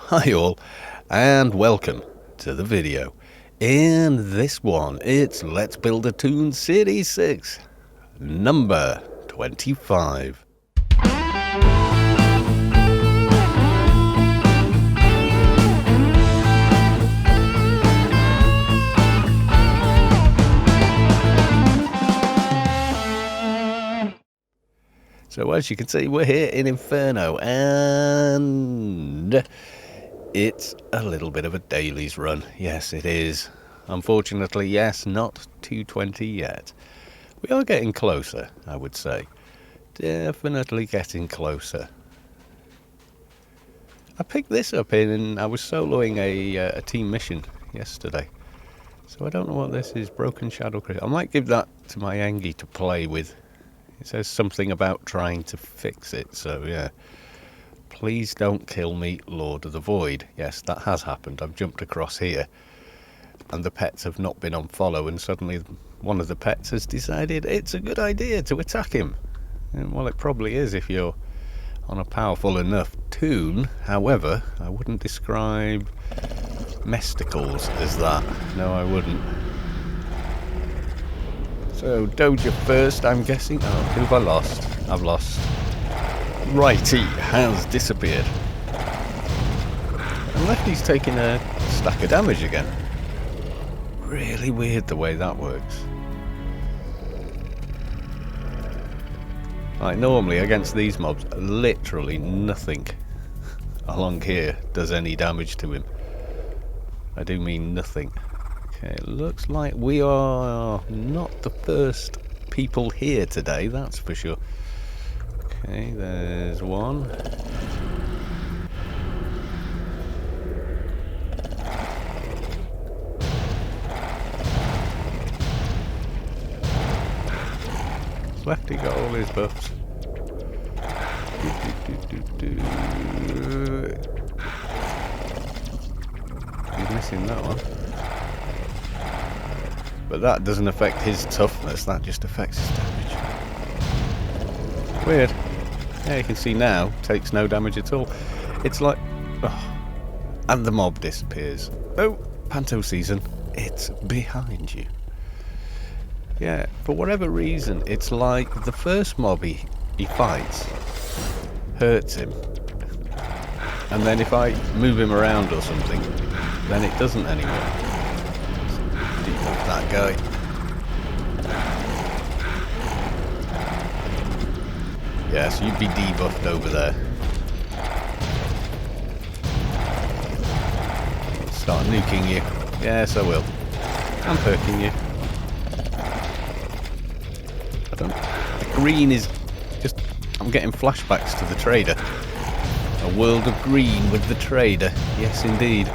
Hi all, and welcome to the video. In this one, it's Let's Build a Toon Series 6, number 25. So as you can see, we're here in Inferno, and it's a little bit of a dailies run. Yes, it is. Unfortunately, yes, not 220 yet. We are getting closer, I would say. Definitely getting closer. I picked this up I was soloing a team mission yesterday. So I don't know what this is. Broken Shadow Crystal. I might give that to my Angie to play with. It says something about trying to fix it, so yeah. Please don't kill me, Lord of the Void. Yes, that has happened. I've jumped across here, and the pets have not been on follow, and suddenly one of the pets has decided it's a good idea to attack him. And well, it probably is if you're on a powerful enough toon. However, I wouldn't describe Mesticles as that. No, I wouldn't. So, Doja first, I'm guessing. Oh, who have I lost? I've lost. Righty has disappeared. And Lefty's taking a stack of damage again. Really weird the way that works. Like, normally against these mobs, literally nothing along here does any damage to him. I do mean nothing. Okay, looks like we are not the first people here today, that's for sure. Okay, there's one. Lefty got all his buffs. He's missing that one. But that doesn't affect his toughness, that just affects his damage. Weird. Yeah, you can see now, takes no damage at all. It's like... Oh, and the mob disappears. Oh, Panto season, it's behind you. Yeah, for whatever reason, it's like the first mob he fights hurts him. And then if I move him around or something, then it doesn't anymore. Debuff that guy. Yeah, so you'd be debuffed over there. Start nuking you. Yes, I will. I'm perking you. The green is just... I'm getting flashbacks to the trader. A world of green with the trader. Yes, indeed.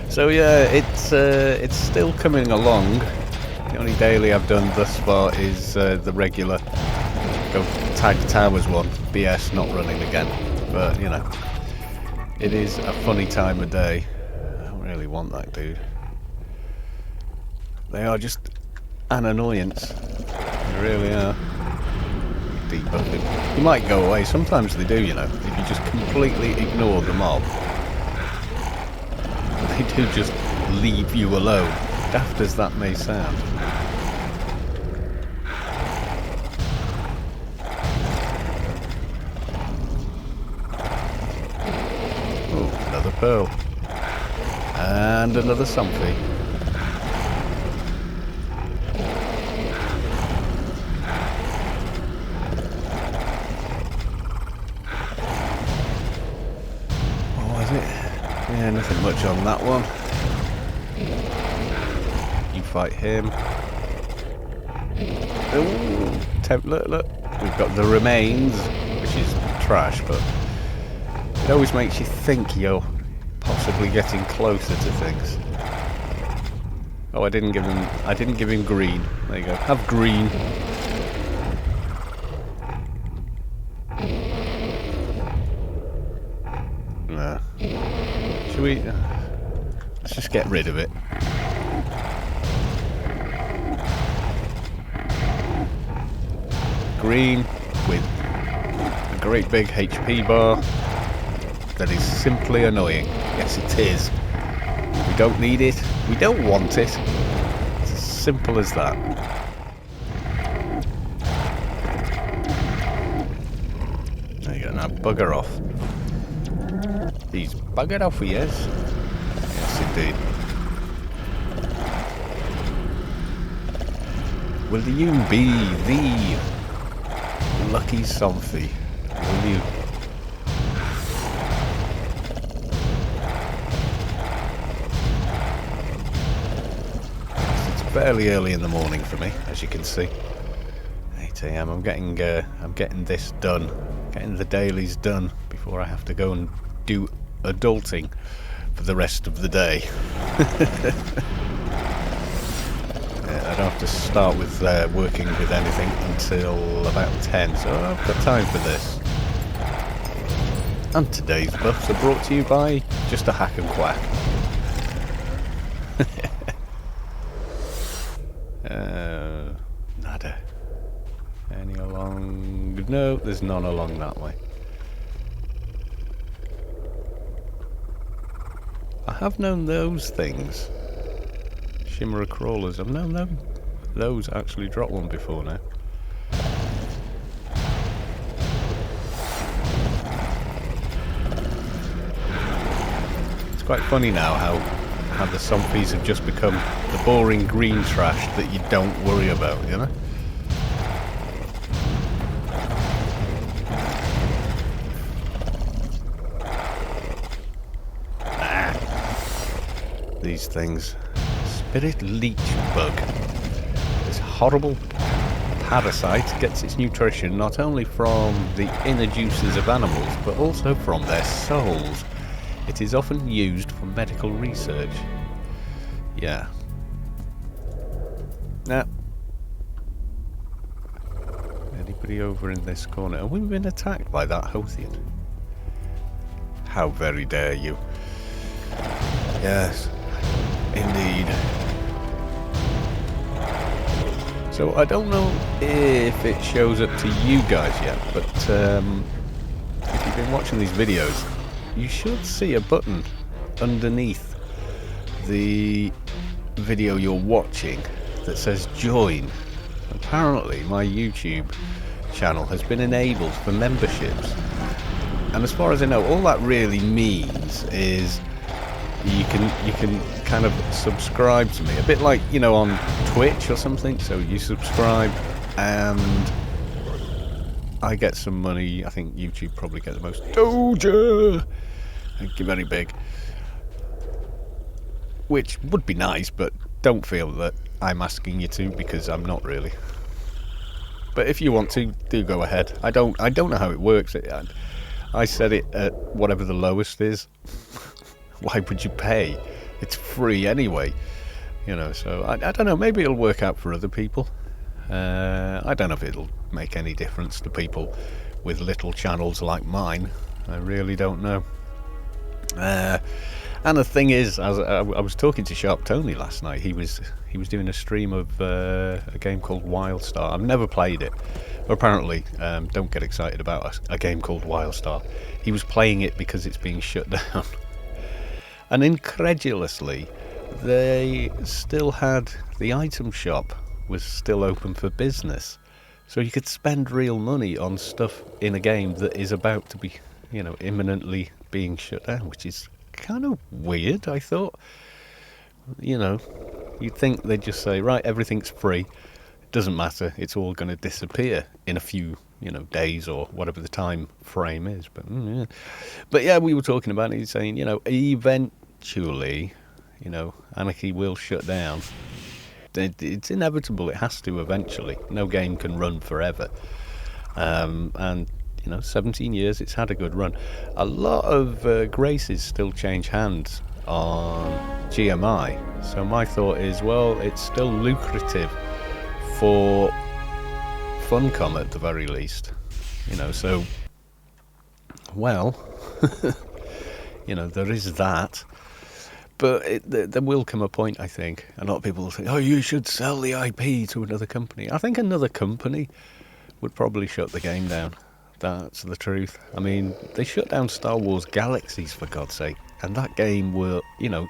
So yeah, it's still coming along. The only daily I've done thus far is the regular go tag towers one. BS not running again. But, you know, it is a funny time of day. I don't really want that dude. They are just an annoyance. They really are. Debuffing. You might go away. Sometimes they do, you know. If you just completely ignore the mob. They do just leave you alone. Daft as that may sound. Oh, another pearl. And another something. Yeah, nothing much on that one. You fight him. Ooh, look. We've got the remains, which is trash, but it always makes you think you're possibly getting closer to things. Oh, I didn't give him green. There you go. Have green. Nah. Should we... let's just get rid of it. Green with a great big HP bar. that is simply annoying. Yes, it is. We don't need it. We don't want it. It's as simple as that. There you go. Now bugger off. He's buggered off, he is. Yes, indeed. Will you be the lucky Somfy? Will you? It's fairly early in the morning for me, as you can see. 8 AM. I'm getting this done, getting the dailies done before I have to go and do adulting for the rest of the day. I don't have to start with working with anything until about 10, so I've got time for this. And today's buffs are brought to you by Just a Hack and Quack. Nada. Any along? No, there's none along that way. I have known those things. Shimmerer crawlers. I've known them. Those actually dropped one before now. It's quite funny now how the Somfies have just become the boring green trash that you don't worry about, you know? These things. Spirit leech bug. This horrible parasite gets its nutrition not only from the inner juices of animals, but also from their souls. It is often used for medical research. Yeah. Now, anybody over in this corner? Have we been attacked by that Hothian? How very dare you? Yes, indeed. So I don't know if it shows up to you guys yet, but if you've been watching these videos, you should see a button underneath the video you're watching that says join. Apparently my YouTube channel has been enabled for memberships, and as far as I know, all that really means is you can kind of subscribe to me, a bit like, you know, on Twitch or something. So you subscribe and I get some money. I think YouTube probably get the most. Doja! Thank you, very big. Which would be nice, but don't feel that I'm asking you to, because I'm not really. But if you want to, do go ahead. I don't know how it works. I set it at whatever the lowest is. Why would you pay? It's free anyway, you know. So I don't know. Maybe it'll work out for other people. I don't know if it'll make any difference to people with little channels like mine. I really don't know. And the thing is, I was talking to Sharp Tony last night. He was doing a stream of a game called Wildstar. I've never played it. But apparently, don't get excited about a game called Wildstar. He was playing it because it's being shut down. And incredulously, they still had the item shop was still open for business, so you could spend real money on stuff in a game that is about to be, you know, imminently being shut down, which is kind of weird. I thought, you know, you'd think they'd just say, right, everything's free, it doesn't matter, it's all going to disappear in a few, you know, days or whatever the time frame is. But yeah, we were talking about it. He's saying, you know, eventually, you know, Anarchy will shut down. It's inevitable. It has to eventually. No game can run forever. And you know, 17 years, it's had a good run. A lot of graces still change hands on GMI. So my thought is, well, it's still lucrative for Funcom at the very least, you know. So, well, you know, there is that, but there will come a point, I think. A lot of people will think, oh, you should sell the IP to another company. I think another company would probably shut the game down. That's the truth. I mean, they shut down Star Wars Galaxies, for God's sake, and that game were,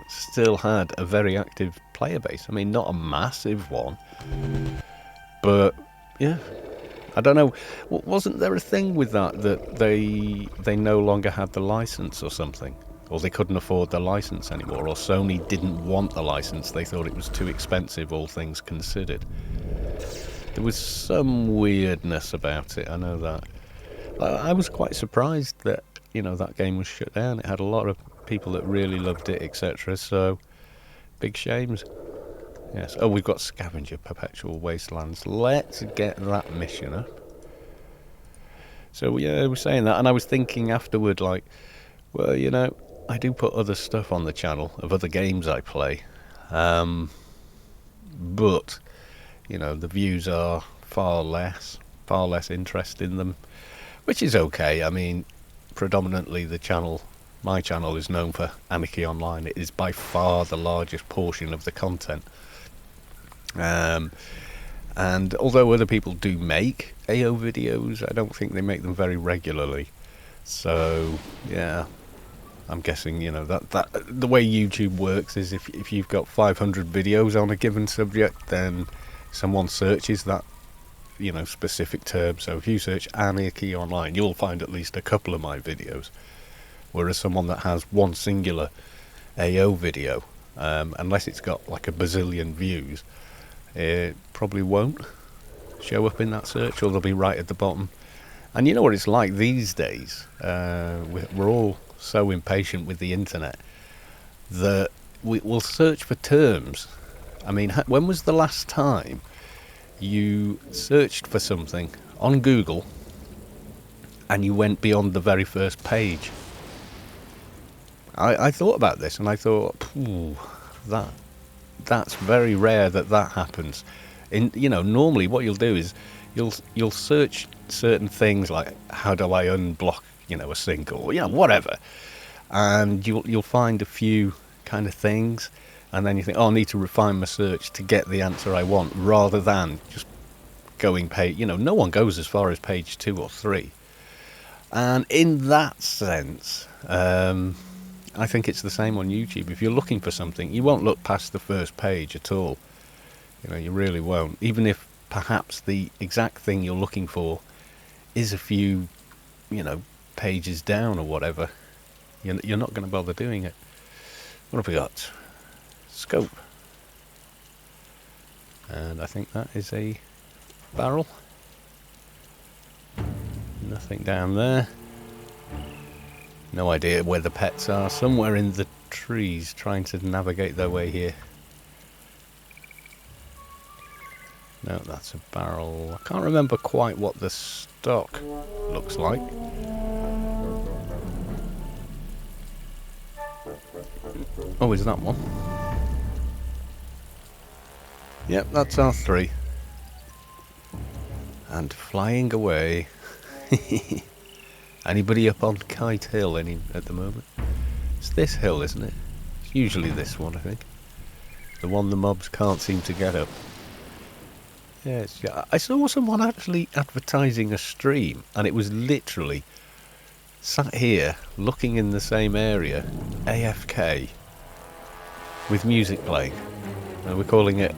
still had a very active player base. I mean, not a massive one, but yeah, I don't know. Wasn't there a thing with that they no longer had the license or something? Or they couldn't afford the license anymore, or Sony didn't want the license, they thought it was too expensive, all things considered. There was some weirdness about it, I know that. I was quite surprised that, that game was shut down. It had a lot of people that really loved it, etc. So, big shames. Yes. Oh, we've got Scavenger Perpetual Wastelands. Let's get that mission up. So, yeah, I was saying that, and I was thinking afterward, like, well, I do put other stuff on the channel of other games I play. But, the views are far less interest in them, which is okay. I mean, predominantly my channel is known for Anarchy Online. It is by far the largest portion of the content. And although other people do make AO videos, I don't think they make them very regularly. So, yeah, I'm guessing, that the way YouTube works is if you've got 500 videos on a given subject, then someone searches that, specific term. So if you search Anarchy Online, you'll find at least a couple of my videos. Whereas someone that has one singular AO video, unless it's got like a bazillion views, it probably won't show up in that search, or they'll be right at the bottom. And you know what it's like these days? We're all so impatient with the internet that we'll search for terms. I mean, when was the last time you searched for something on Google and you went beyond the very first page? I thought about this, and I thought, that's very rare that happens. Normally what you'll do is you'll search certain things like, how do I unblock a sink, or whatever, and you'll find a few kind of things, and then you think, I need to refine my search to get the answer I want, rather than just going page. No one goes as far as page 2 or 3, and in that sense, I think it's the same on YouTube. If you're looking for something, you won't look past the first page at all. You really won't, even if perhaps the exact thing you're looking for is a few pages down or whatever. You're not going to bother doing it. What have we got? Scope. And I think that is a barrel. Nothing down there. No idea where the pets are. Somewhere in the trees, trying to navigate their way here. No, that's a barrel. I can't remember quite what the stock looks like. Oh, is that one? Yep, that's R3. And flying away. Anybody up on Kite Hill at the moment? It's this hill, isn't it? It's usually this one, I think. The one the mobs can't seem to get up. Yes, yeah. I saw someone actually advertising a stream, and it was literally sat here, looking in the same area, AFK, with music playing. And we're calling it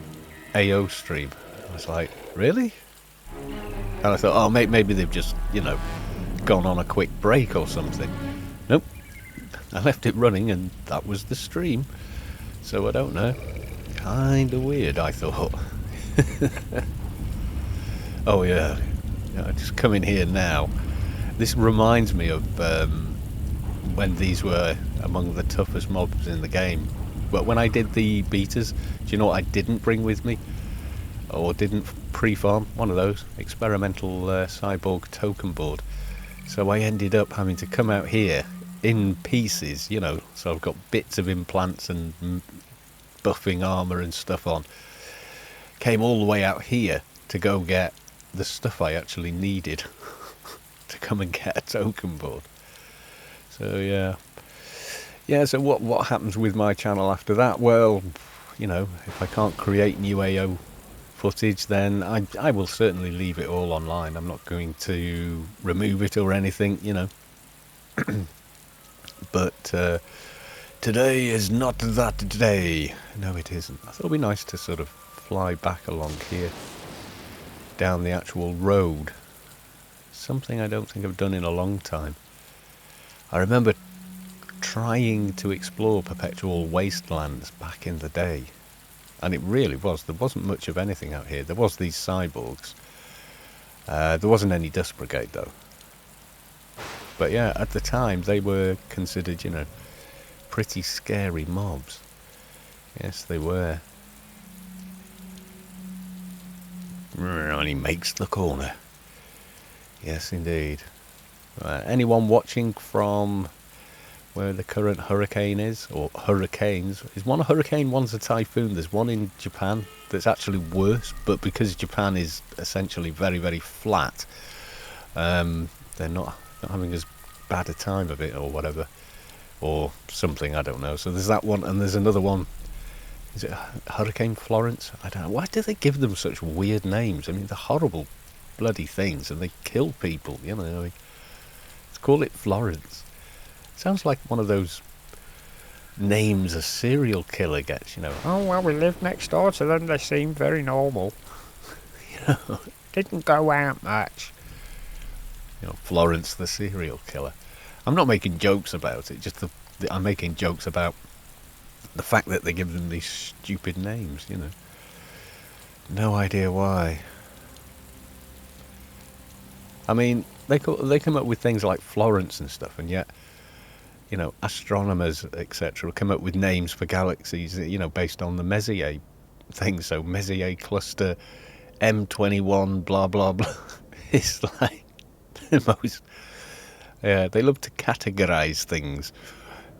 AO stream. I was like, really? And I thought, maybe they've just, gone on a quick break or something. Nope. I left it running, and that was the stream. So I don't know. Kinda weird, I thought. Oh yeah, just come in here now. This reminds me of when these were among the toughest mobs in the game. But when I did the betas, do you know what I didn't bring with me? Or didn't pre-farm? One of those. Experimental cyborg token board. So I ended up having to come out here in pieces, so I've got bits of implants and buffing armour and stuff on. Came all the way out here to go get the stuff I actually needed to come and get a token board. So yeah, so what happens with my channel after that? Well, if I can't create new AO footage, then I will certainly leave it all online. I'm not going to remove it or anything, you know. But today is not that day. No, it isn't. I thought it'd be nice to sort of fly back along here, down the actual road. Something I don't think I've done in a long time. I remember trying to explore perpetual wastelands back in the day. And it really was. There wasn't much of anything out here. There was these cyborgs. There wasn't any Dust Brigade, though. But yeah, at the time, they were considered, you know, pretty scary mobs. Yes, they were. And he makes the corner. Yes, indeed. Anyone watching from where the current hurricane is, or hurricanes? Is one a hurricane, one's a typhoon? There's one in Japan that's actually worse, but because Japan is essentially very, very flat, they're not having as bad a time of it, or whatever, or something, I don't know. So there's that one, and there's another one. Is it Hurricane Florence? I don't know. Why do they give them such weird names? I mean, they're horrible bloody things, and they kill people, you know. Let's call it Florence. Sounds like one of those names a serial killer gets, you know. Oh, well, we live next door to them. They seem very normal. You know, didn't go out much. You know, Florence the serial killer. I'm not making jokes about it. Just I'm making jokes about the fact that they give them these stupid names, you know. No idea why. I mean, they come up with things like Florence and stuff, and yet, you know, astronomers, etc., come up with names for galaxies, you know, based on the Messier thing. So Messier cluster M21, blah, blah, blah. It's like the most... Yeah, they love to categorize things,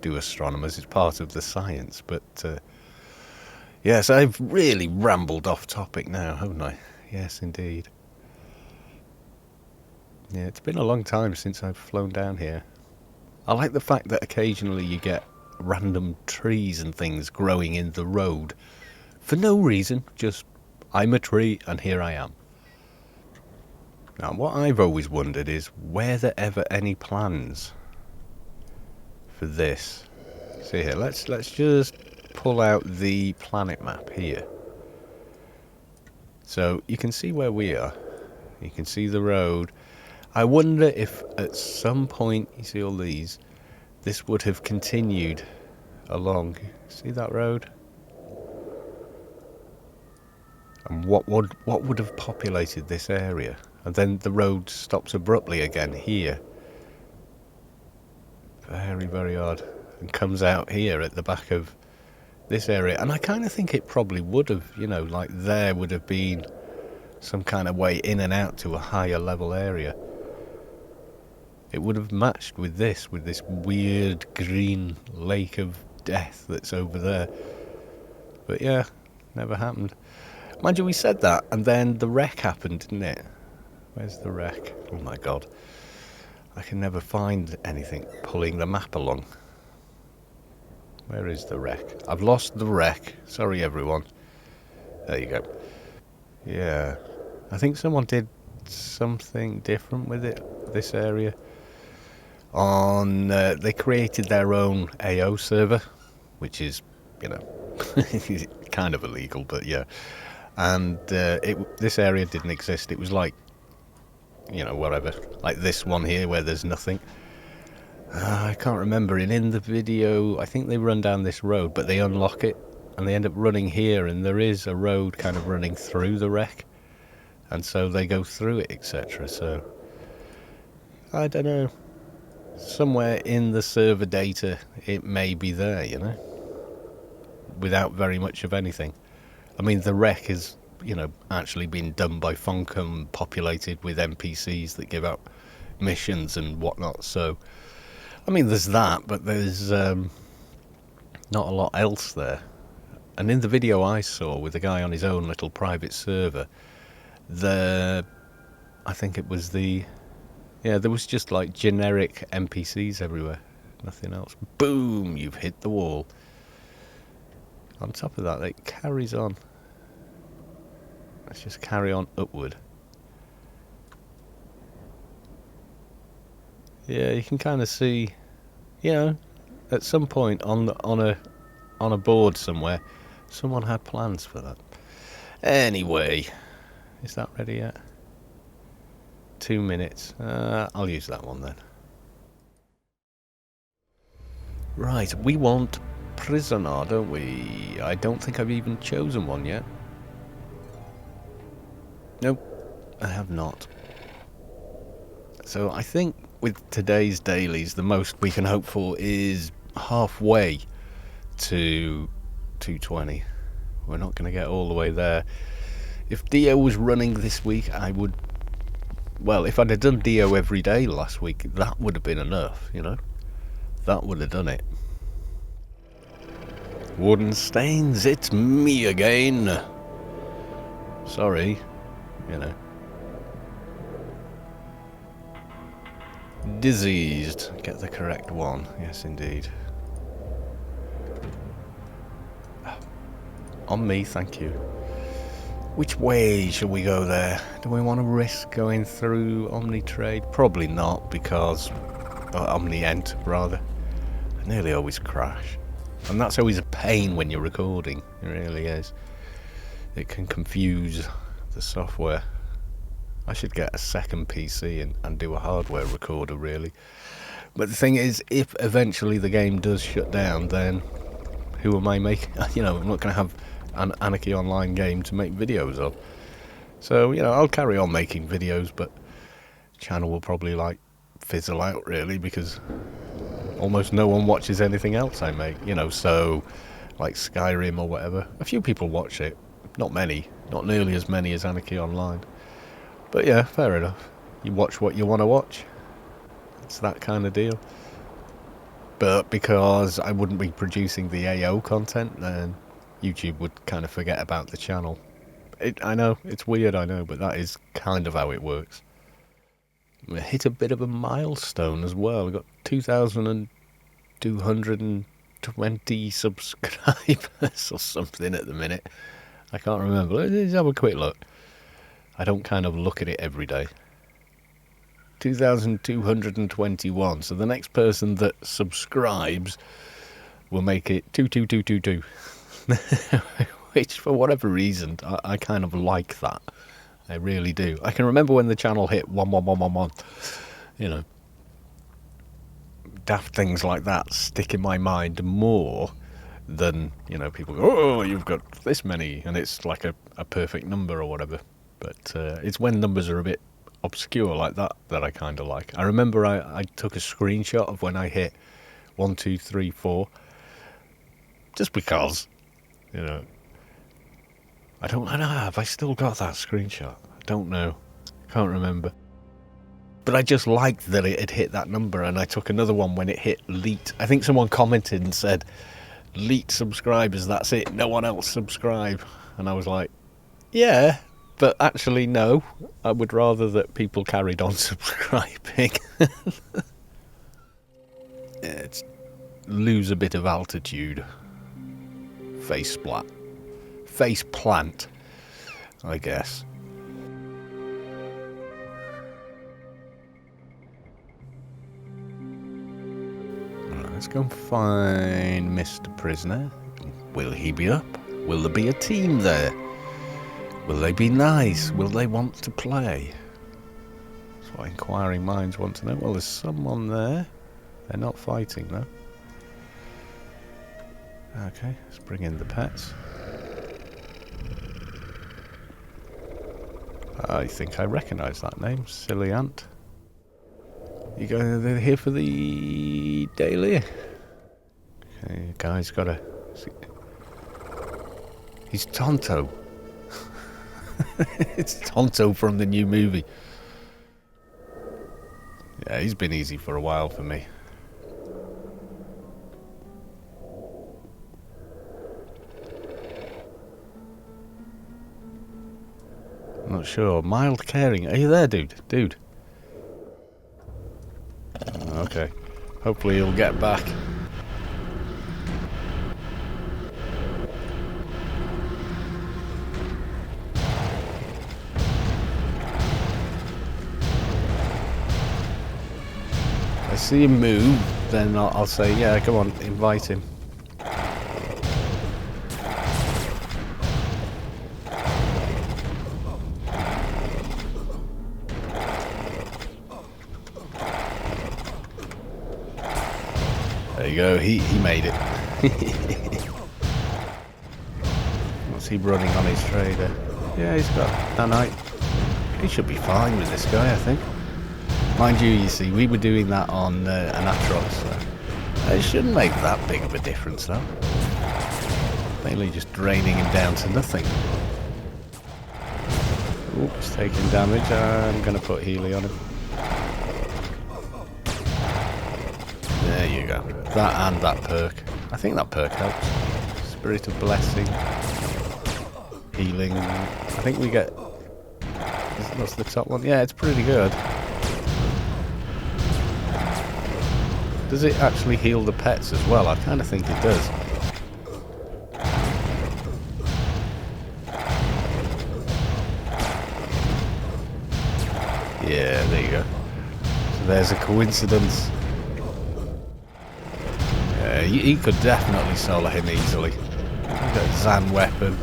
do astronomers. It's part of the science. But, yes, I've really rambled off topic now, haven't I? Yes, indeed. Yeah, it's been a long time since I've flown down here. I like the fact that occasionally you get random trees and things growing in the road for no reason, just I'm a tree and here I am. Now, what I've always wondered is, were there ever any plans for this? See here, let's just pull out the planet map here. So you can see where we are. You can see the road. I wonder if at some point, you see all these, this would have continued along. See that road? And what would have populated this area? And then the road stops abruptly again here. Very, very odd. And comes out here at the back of this area. And I kind of think it probably would have, you know, like there would have been some kind of way in and out to a higher level area. It would have matched with this weird green lake of death that's over there. But yeah, never happened. Mind you, we said that, and then the wreck happened, didn't it? Where's the wreck? Oh my god. I can never find anything pulling the map along. Where is the wreck? I've lost the wreck. Sorry, everyone. There you go. Yeah. I think someone did something different with it, this area. They created their own AO server, which is, you know, kind of illegal, but yeah. And this area didn't exist. It was like, you know, whatever, like this one here where there's nothing. I can't remember. And in the video, I think they run down this road, but they unlock it, and they end up running here, and there is a road kind of running through the wreck, and so they go through it, etc. So I don't know. Somewhere in the server data, it may be there, you know, without very much of anything. I mean, the wreck is, you know, actually been done by Funkum, populated with NPCs that give out missions and whatnot. So, I mean, there's that, but there's not a lot else there. And in the video I saw with the guy on his own little private server, I think it was yeah, there was just like generic NPCs everywhere. Nothing else. Boom! You've hit the wall. On top of that, it carries on. Let's just carry on upward. Yeah, you can kind of see, you know, at some point on a board somewhere, someone had plans for that. Anyway, is that ready yet? 2 minutes. I'll use that one then. Right, we want prisoner, don't we? I don't think I've even chosen one yet. Nope, I have not. So I think with today's dailies, the most we can hope for is halfway to 220. We're not going to get all the way there. If Dio was running this week, I would... Well, if I'd have done Dio every day last week, that would have been enough, you know? That would have done it. Wooden Stains, it's me again. Sorry, you know. Diseased. Get the correct one. Yes, indeed. On me, thank you. Which way shall we go there? Do we want to risk going through Omnitrade? Probably not, because... Omni-Ent, rather. I nearly always crash. And that's always a pain when you're recording. It really is. It can confuse the software. I should get a second PC and do a hardware recorder, really. But the thing is, if eventually the game does shut down, then who am I making? You know, I'm not going to have an Anarchy Online game to make videos of. So, you know, I'll carry on making videos, but the channel will probably, like, fizzle out, really, because almost no one watches anything else I make, you know, so, like Skyrim or whatever. A few people watch it. Not many. Not nearly as many as Anarchy Online. But yeah, fair enough. You watch what you want to watch. It's that kind of deal. But because I wouldn't be producing the AO content, then YouTube would kind of forget about the channel. I know, it's weird, I know, but that is kind of how it works. We hit a bit of a milestone as well. We've got 2,220 subscribers or something at the minute. I can't remember. Let's have a quick look. I don't kind of look at it every day. 2,221. So the next person that subscribes will make it 22222. Which, for whatever reason, I kind of like that. I really do. I can remember when the channel hit 11111. You know, daft things like that stick in my mind more than, you know, people go, oh, you've got this many, and it's like a perfect number or whatever. But it's when numbers are a bit obscure like that that I kind of like. I remember I took a screenshot of when I hit 1, 2, 3, 4, just because, you know. I don't know, have I still got that screenshot? I don't know. Can't remember. But I just liked that it had hit that number, and I took another one when it hit Leet. I think someone commented and said, Leet subscribers, that's it, no one else subscribe. And I was like, yeah, but actually no. I would rather that people carried on subscribing. It's lose a bit of altitude. Face splat. Face plant, I guess. Let's go and find Mr. Prisoner. Will he be up? Will there be a team there? Will they be nice? Will they want to play? That's what inquiring minds want to know. Well, there's someone there. They're not fighting, though. Okay, let's bring in the pets. I think I recognise that name, Silly Ant. You guys here for the daily? Okay, guy's got a... He's Tonto. It's Tonto from the new movie. Yeah, he's been easy for a while for me. I'm not sure. Mild caring. Are you there, dude? Dude. Okay. Hopefully he'll get back. see him move, then I'll say, yeah, come on, invite him. There you go, he made it. What's he running on his trader? Yeah, he's got nanite. He should be fine with this guy, I think. Mind you see, we were doing that on Anarchy, so it shouldn't make that big of a difference, though. Mainly just draining him down to nothing. Oops, taking damage. I'm going to put Healy on him. There you go. That and that perk. I think that perk helps. Spirit of Blessing. Healing. I think we get... What's the top one? Yeah, it's pretty good. Does it actually heal the pets as well? I kind of think it does. Yeah, there you go. So there's a coincidence. Yeah, he could definitely solo him easily. Got a Zan weapon.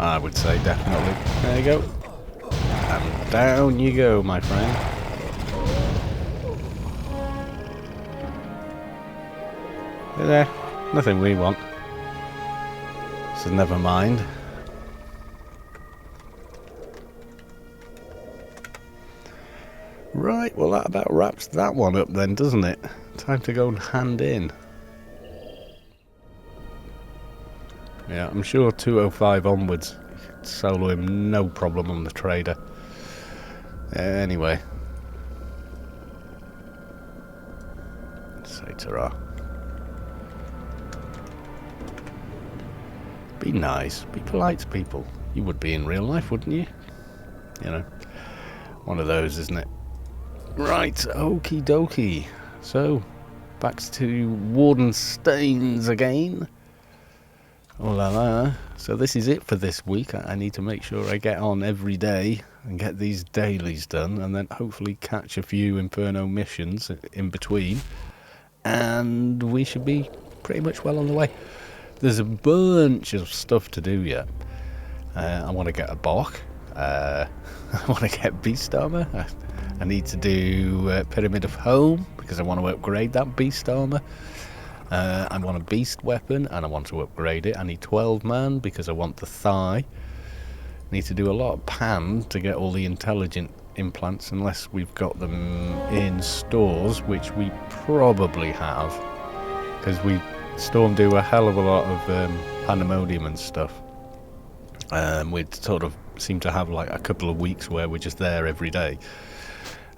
I would say definitely. There you go. And down you go, my friend. There. Nothing we want. So never mind. Right, well that about wraps that one up then, doesn't it? Time to go and hand in. Yeah, I'm sure 205 onwards, you could solo him no problem on the trader. Anyway. Say ta-ra. Be nice, be polite to people. You would be in real life, wouldn't you? You know, one of those, isn't it? Right, okie dokie. So, back to Warden Stains again. Oh la la. So this is it for this week. I need to make sure I get on every day and get these dailies done, and then hopefully catch a few Inferno missions in between. And we should be pretty much well on the way. There's a bunch of stuff to do yet. I want to get a Bok. I want to get Beast Armor. I need to do Pyramid of Home because I want to upgrade that Beast Armor. I want a Beast Weapon and I want to upgrade it. I need 12 man because I want the thigh. Need to do a lot of pan to get all the intelligent implants unless we've got them in stores, which we probably have because we Storm do a hell of a lot of pandemonium and stuff. We'd sort of seem to have like a couple of weeks where we're just there every day.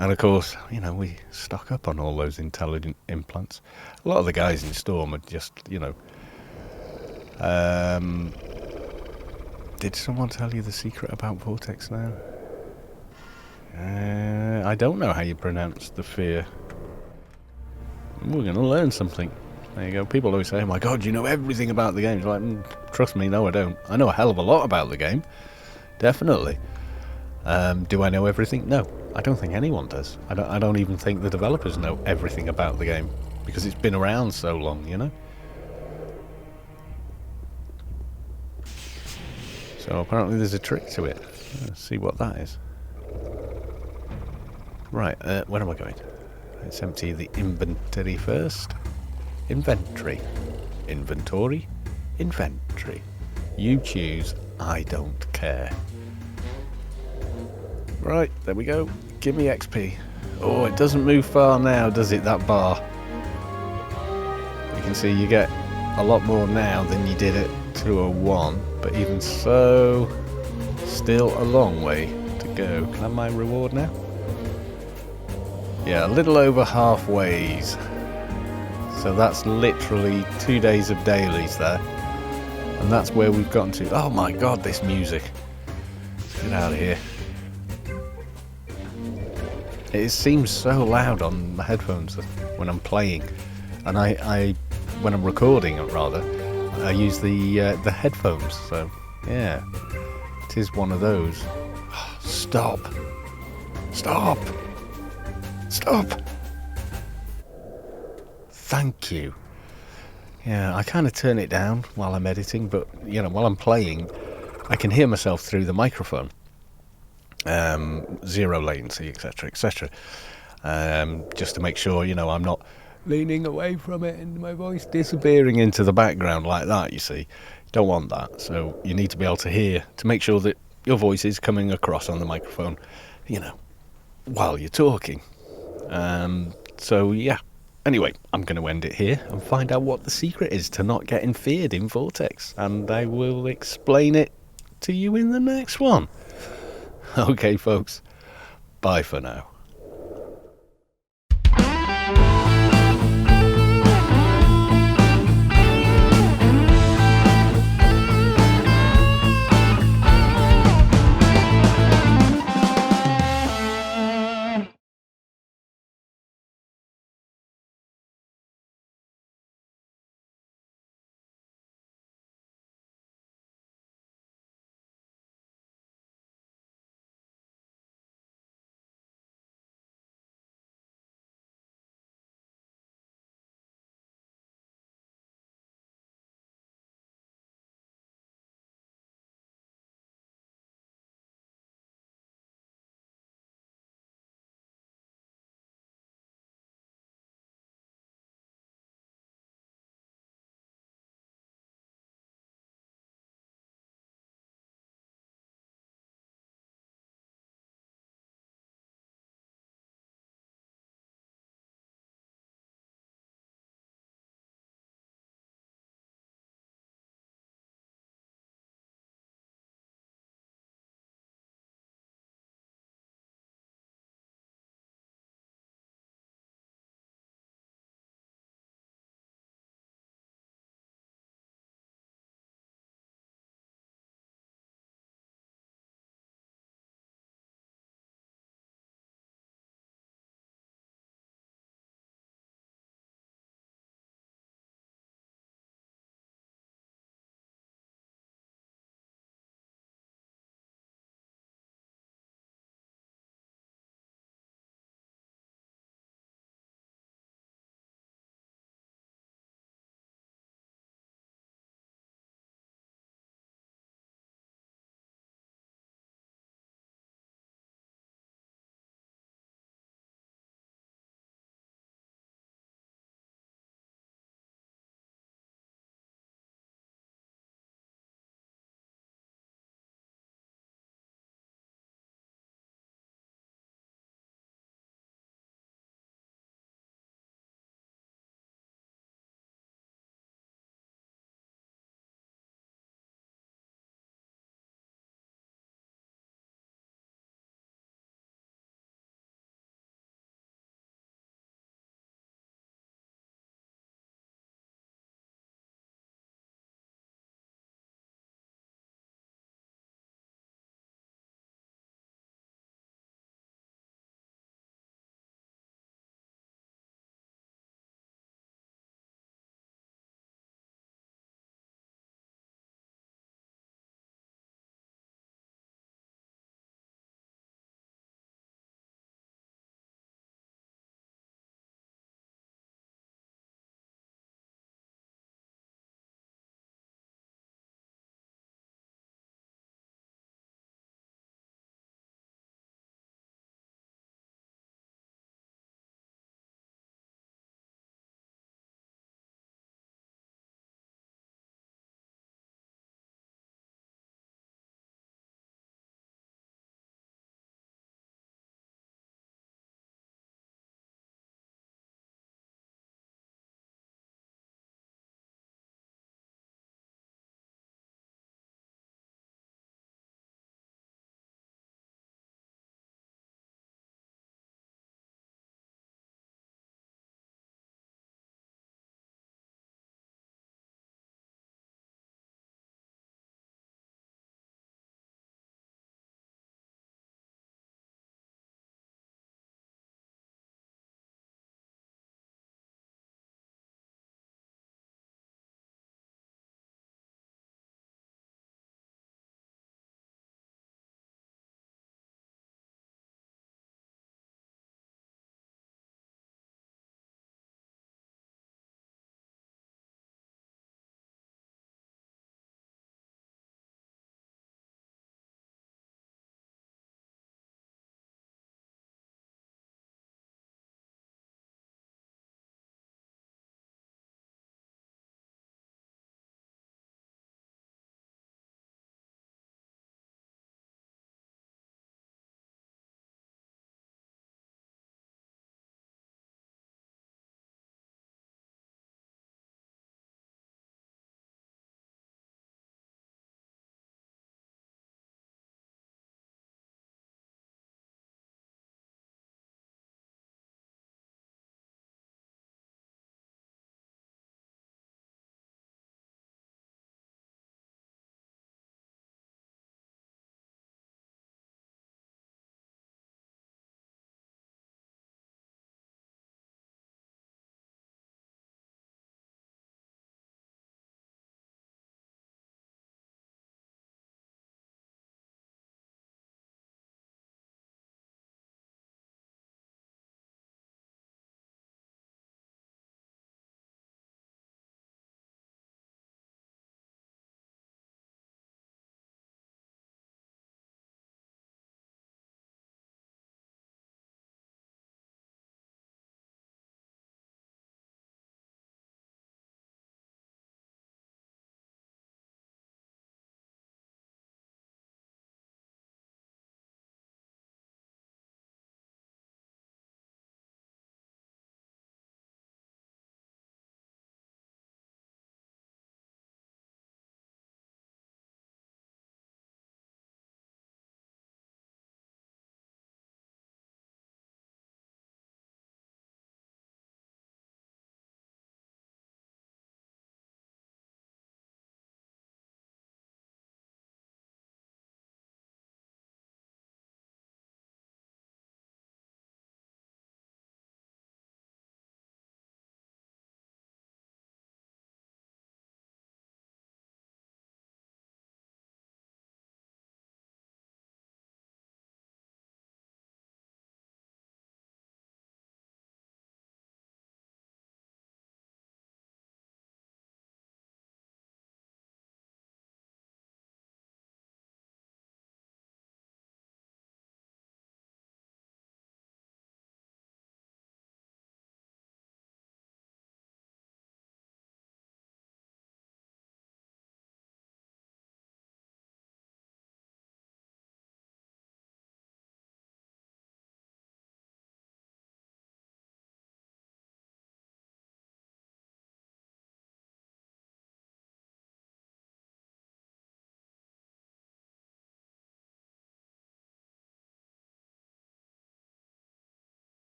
And of course, you know, we stock up on all those intelligent implants. A lot of the guys in Storm are just, you know... did someone tell you the secret about Vortex now? I don't know how you pronounce the fear. We're going to learn something. There you go. People always say, oh my god, you know everything about the game. It's like, trust me, no I don't. I know a hell of a lot about the game. Definitely. Do I know everything? No. I don't think anyone does. I don't even think the developers know everything about the game. Because it's been around so long, you know? So apparently there's a trick to it. Let's see what that is. Right, where am I going? Let's empty the inventory first. Inventory. Inventory. Inventory. You choose. I don't care. Right, there we go. Give me XP. Oh, it doesn't move far now, does it, that bar? You can see you get a lot more now than you did at 201, but even so, still a long way to go. Can I have my reward now? Yeah, a little over halfways. So that's literally 2 days of dailies there. And that's where we've gotten to. Oh my god, this music. Get out of here. It seems so loud on the headphones when I'm playing. And I when I'm recording, rather, I use the headphones. So, yeah. It is one of those. Stop. Stop. Stop. Thank you. Yeah, I kind of turn it down while I'm editing, but, you know, while I'm playing, I can hear myself through the microphone. Zero latency, etc., etc. Just to make sure, you know, I'm not leaning away from it and my voice disappearing into the background like that, you see. Don't want that. So you need to be able to hear, to make sure that your voice is coming across on the microphone, you know, while you're talking. So, yeah. Anyway, I'm going to end it here and find out what the secret is to not getting feared in Vortex. And I will explain it to you in the next one. Okay, folks. Bye for now.